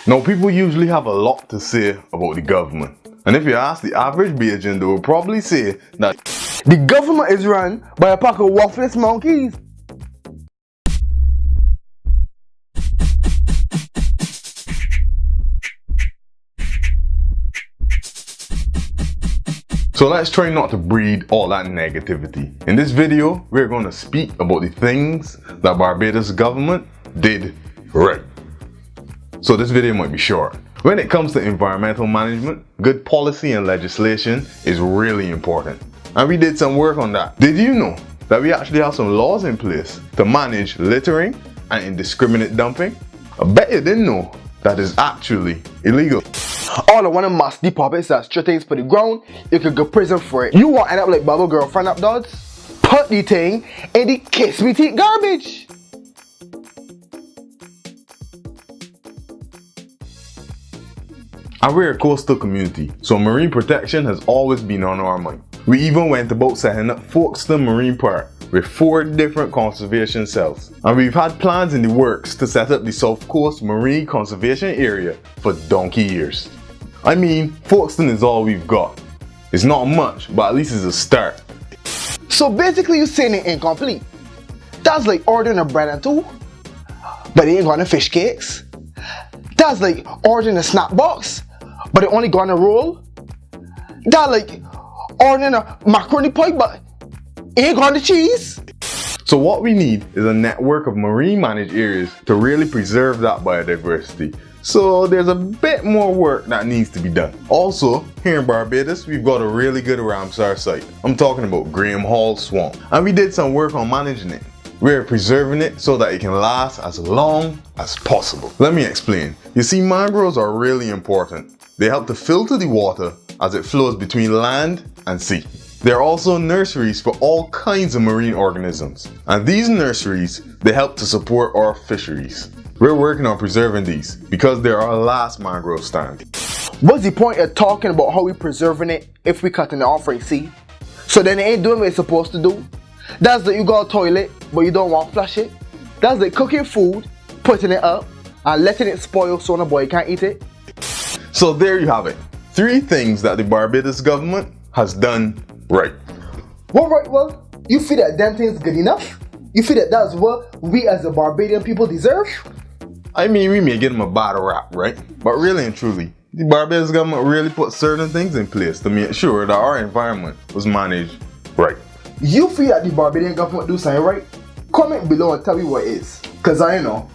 Now, people usually have a lot to say about the government. And if you ask the average Bajan, they will probably say that the government is run by a pack of worthless monkeys. So let's try not to breed all that negativity. In this video, we're going to speak about the things that Barbados government did right. So this video might be short. When it comes to environmental management, good policy and legislation is really important. And we did some work on that. Did you know that we actually have some laws in place to manage littering and indiscriminate dumping? I bet you didn't know that is actually illegal. All the one of musty puppets that straight things for the ground, you could go prison for it. You want to end up like Bubble girlfriend up, dogs? Put the thing in the kiss me teeth garbage. And we're a coastal community, so marine protection has always been on our mind. We even went about setting up Folkestone Marine Park with 4 different conservation cells. And we've had plans in the works to set up the South Coast Marine Conservation Area for donkey years. I mean, Folkestone is all we've got. It's not much, but at least it's a start. So basically you're saying it incomplete. That's like ordering a bread and two, but they ain't got no fish cakes. That's like ordering a snack box, but they only got a roll. That's like ordering a macaroni pie, but ain't got the cheese. So what we need is a network of marine managed areas to really preserve that biodiversity. So there's a bit more work that needs to be done. Also, here in Barbados, we've got a really good Ramsar site. I'm talking about Graham Hall Swamp. And we did some work on managing it. We're preserving it so that it can last as long as possible. Let me explain. You see, mangroves are really important. They help to filter the water as it flows between land and sea. They're also nurseries for all kinds of marine organisms. And these nurseries, they help to support our fisheries. We're working on preserving these because they're our last mangrove stand. What's the point of talking about how we preserving it if we cutting it off right, see? So then it ain't doing what it's supposed to do. That's like you got a toilet, but you don't want to flush it. That's like cooking food, putting it up, and letting it spoil so the boy can't eat it. So there you have it. 3 things that the Barbados government has done right. Well, you feel that damn thing's good enough? You feel that that's what we as the Barbadian people deserve? I mean, we may get them a bad rap, right? But really and truly, the Barbados government really put certain things in place to make sure that our environment was managed right. You feel that the Barbadian government do something right? Comment below and tell me what it is, cause I know.